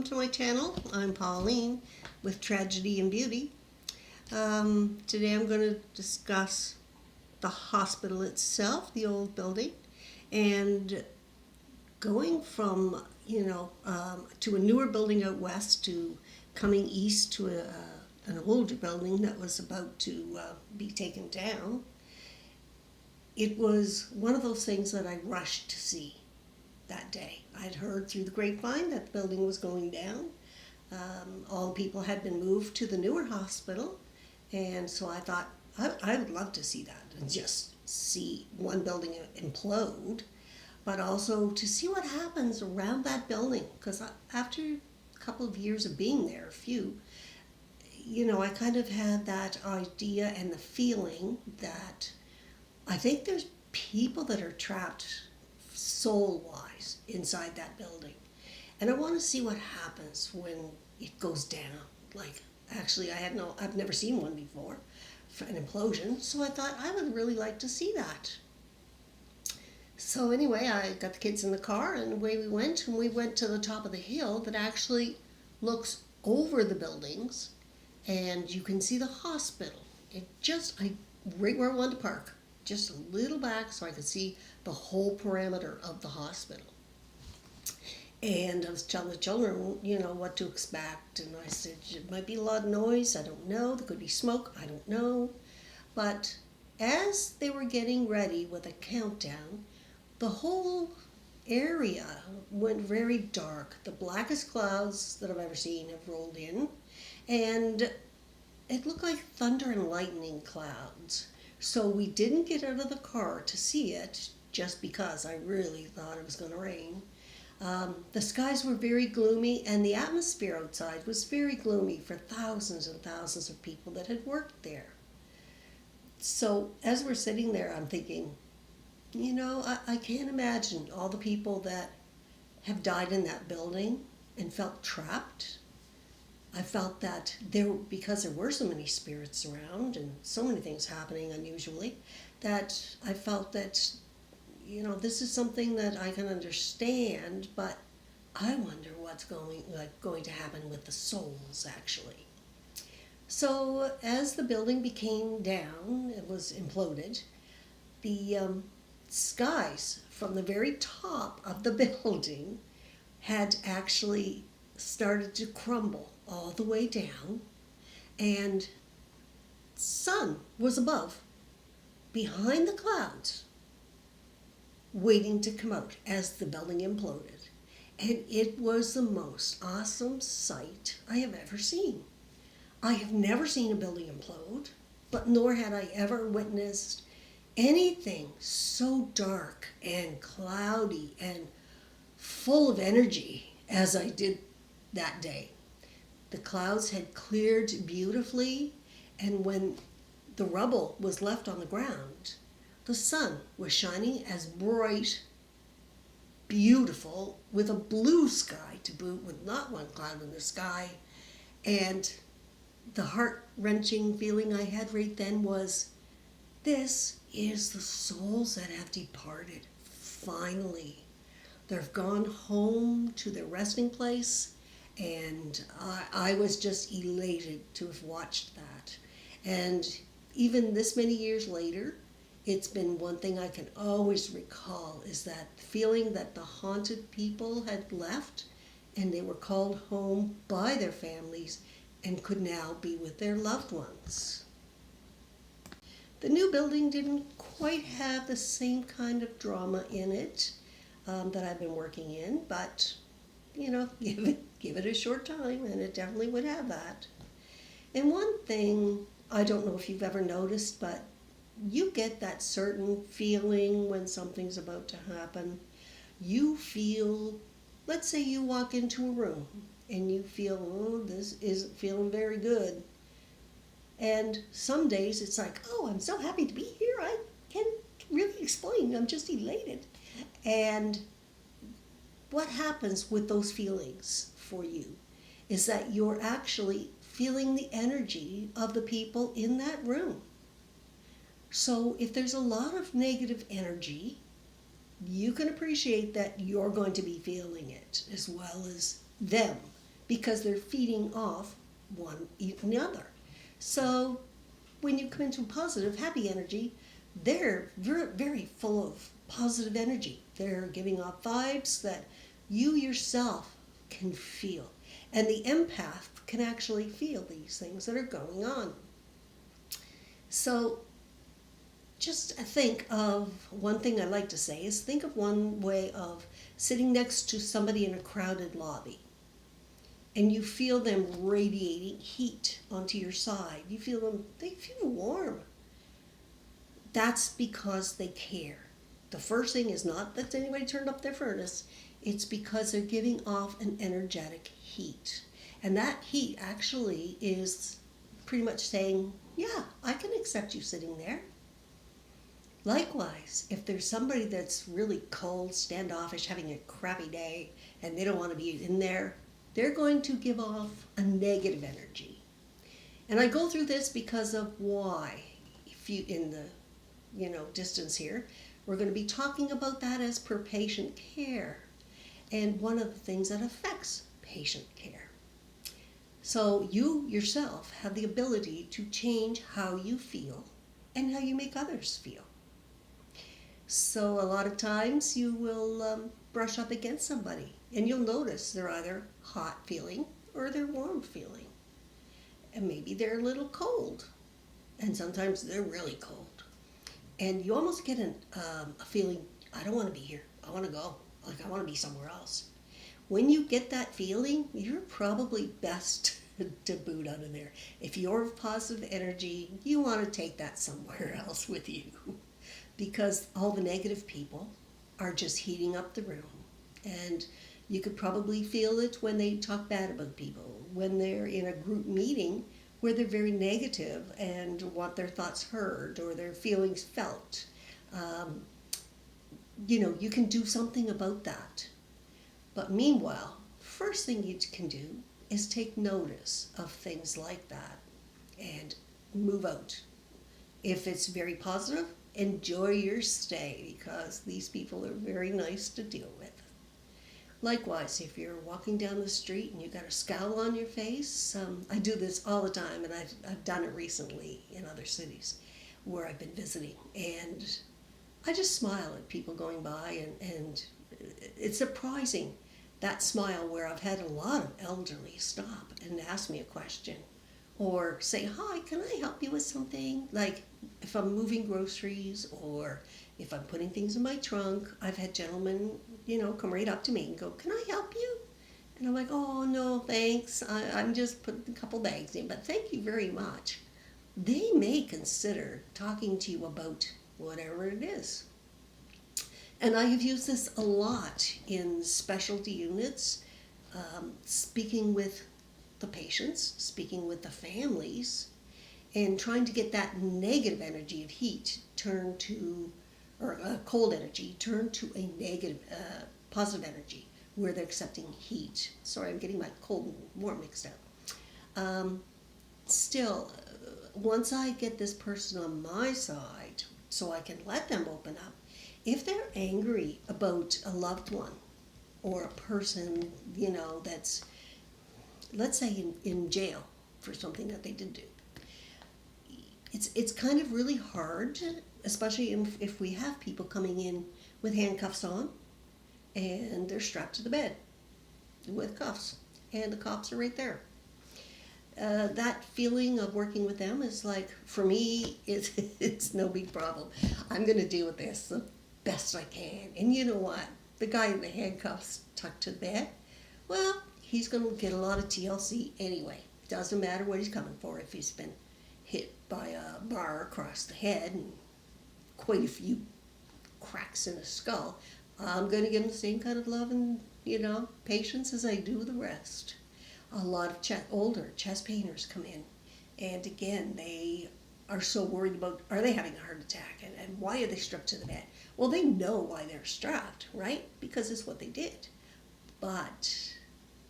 to my channel. I'm Pauline with Tragedy and Beauty. Today I'm going to discuss the hospital itself, the old building, and going from, to a newer building out west to coming east to an older building that was about to be taken down. It was one of those things that I rushed to see that day. I'd heard through the grapevine that the building was going down. All the people had been moved to the newer hospital, and so I thought I would love to see that and just see one building implode, but also to see what happens around that building, because after a couple of years of being there, I kind of had that idea and the feeling that I think there's people that are trapped soul-wise inside that building. And I want to see what happens when it goes down. Like, actually, I've never seen one before, an implosion, so I thought I would really like to see that. So anyway, I got the kids in the car and away we went, and we went to the top of the hill that actually looks over the buildings, and you can see the hospital. Right where I wanted to park, just a little back so I could see the whole parameter of the hospital. And I was telling the children, what to expect. And I said, it might be a lot of noise. I don't know. There could be smoke. I don't know. But as they were getting ready with a countdown, the whole area went very dark. The blackest clouds that I've ever seen have rolled in. And it looked like thunder and lightning clouds. So we didn't get out of the car to see it, just because I really thought it was going to rain. The skies were very gloomy, and the atmosphere outside was very gloomy for thousands and thousands of people that had worked there. So as we're sitting there, I'm thinking, I can't imagine all the people that have died in that building and felt trapped. I felt that because there were so many spirits around and so many things happening unusually, that I felt that, this is something that I can understand, but I wonder what's going to happen with the souls, actually. So as the building became down, it was imploded, the skies from the very top of the building had actually started to crumble all the way down, and sun was above, behind the clouds, waiting to come out as the building imploded. And it was the most awesome sight I have ever seen. I have never seen a building implode, but nor had I ever witnessed anything so dark and cloudy and full of energy as I did that day. The clouds had cleared beautifully, and when the rubble was left on the ground, the sun was shining as bright, beautiful, with a blue sky to boot, with not one cloud in the sky. And the heart-wrenching feeling I had right then was, this is the souls that have departed, finally. They've gone home to their resting place, and I was just elated to have watched that. And even this many years later, it's been one thing I can always recall, is that feeling that the haunted people had left and they were called home by their families and could now be with their loved ones. The new building didn't quite have the same kind of drama in it that I've been working in, but give it a short time and it definitely would have that. And one thing, I don't know if you've ever noticed, but you get that certain feeling when something's about to happen. You feel, let's say you walk into a room and you feel, oh, this isn't feeling very good. And some days it's like, oh, I'm so happy to be here. I can't really explain. I'm just elated. And what happens with those feelings for you is that you're actually feeling the energy of the people in that room. So if there's a lot of negative energy, you can appreciate that you're going to be feeling it as well as them because they're feeding off one another. So when you come into positive, happy energy, they're very, very full of positive energy. They're giving off vibes that you yourself can feel. And the empath can actually feel these things that are going on. So just think of one thing I like to say is think of one way of sitting next to somebody in a crowded lobby and you feel them radiating heat onto your side. You feel them, they feel warm. That's because they care. The first thing is not that anybody turned up their furnace, it's because they're giving off an energetic heat. And that heat actually is pretty much saying, yeah, I can accept you sitting there. Likewise, if there's somebody that's really cold, standoffish, having a crappy day, and they don't want to be in there, they're going to give off a negative energy. And I go through this because of why. If you in the distance here, we're going to be talking about that as per patient care, and one of the things that affects patient care. So you yourself have the ability to change how you feel and how you make others feel. So a lot of times you will brush up against somebody and you'll notice they're either hot feeling or they're warm feeling. And maybe they're a little cold, and sometimes they're really cold. And you almost get a feeling, I don't want to be here, I want to go, like I want to be somewhere else. When you get that feeling, you're probably best to boot out of there. If you're of positive energy, you want to take that somewhere else with you. Because all the negative people are just heating up the room. And you could probably feel it when they talk bad about people, when they're in a group meeting where they're very negative and want their thoughts heard or their feelings felt. You can do something about that. But meanwhile, first thing you can do is take notice of things like that and move out. If it's very positive, enjoy your stay because these people are very nice to deal with. Likewise, if you're walking down the street and you've got a scowl on your face, I do this all the time, and I've done it recently in other cities where I've been visiting, and I just smile at people going by, and it's surprising, that smile where I've had a lot of elderly stop and ask me a question or say, hi, can I help you with something? Like if I'm moving groceries or if I'm putting things in my trunk, I've had gentlemen, come right up to me and go, can I help you? And I'm like, oh, no, thanks. I'm just putting a couple bags in, but thank you very much. They may consider talking to you about whatever it is. And I have used this a lot in specialty units, speaking with the patients, speaking with the families, and trying to get that negative energy of heat turned to, or cold energy turned to a negative, positive energy where they're accepting heat. Sorry, I'm getting my cold and warm mixed up. Still, once I get this person on my side, so I can let them open up, if they're angry about a loved one or a person, that's, let's say in jail for something that they did do, it's kind of really hard, especially if we have people coming in with handcuffs on and they're strapped to the bed with cuffs and the cops are right there. That feeling of working with them is like, for me, it's no big problem. I'm going to deal with this the best I can. And you know what? The guy in the handcuffs tucked to the bed, well, he's going to get a lot of TLC anyway. Doesn't matter what he's coming for. If he's been hit by a bar across the head and quite a few cracks in his skull, I'm going to give him the same kind of love and, patience as I do the rest. A lot of older chest painters come in, and again, they are so worried about, are they having a heart attack, and why are they strapped to the bed? Well, they know why they're strapped, right? Because it's what they did. But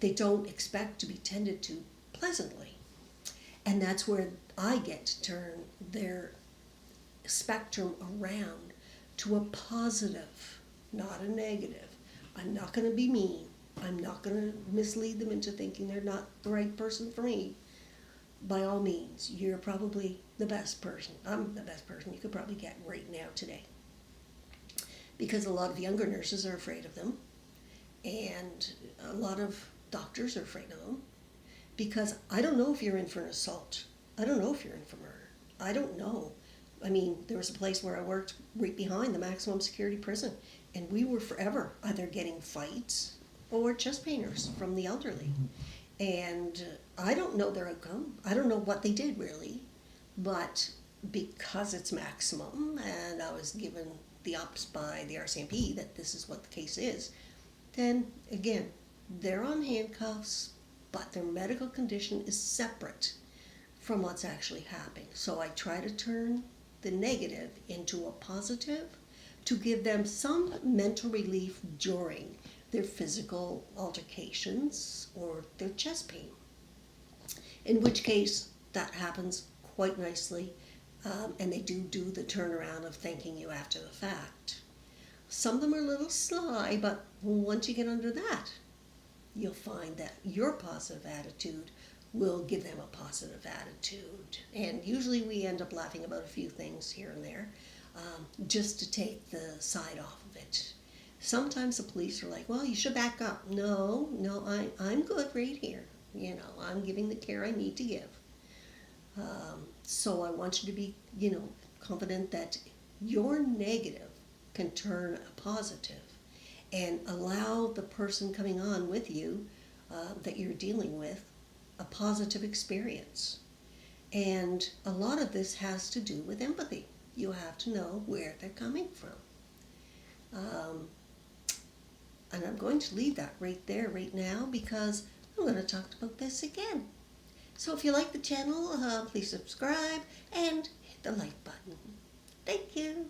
they don't expect to be tended to pleasantly. And that's where I get to turn their spectrum around to a positive, not a negative. I'm not going to be mean. I'm not going to mislead them into thinking they're not the right person for me. By all means, you're probably the best person. I'm the best person you could probably get right now today. Because a lot of younger nurses are afraid of them, and a lot of doctors are afraid of them. Because I don't know if you're in for an assault. I don't know if you're in for murder. I don't know. I mean, there was a place where I worked right behind the maximum security prison, and we were forever either getting fights or chest painters from the elderly. And I don't know their outcome. I don't know what they did really, but because it's maximum, and I was given the ups by the RCMP that this is what the case is, then again, they're on handcuffs, but their medical condition is separate from what's actually happening. So I try to turn the negative into a positive to give them some mental relief during their physical altercations or their chest pain. In which case, that happens quite nicely, and they do the turnaround of thanking you after the fact. Some of them are a little sly, but once you get under that, you'll find that your positive attitude will give them a positive attitude. And usually we end up laughing about a few things here and there, just to take the side off of it. Sometimes the police are like, well, you should back up. No, I'm good right here. I'm giving the care I need to give. So I want you to be, confident that your negative can turn a positive and allow the person coming on with you that you're dealing with a positive experience. And a lot of this has to do with empathy. You have to know where they're coming from. And I'm going to leave that right there right now because I'm going to talk about this again. So if you like the channel, please subscribe and hit the like button. Thank you.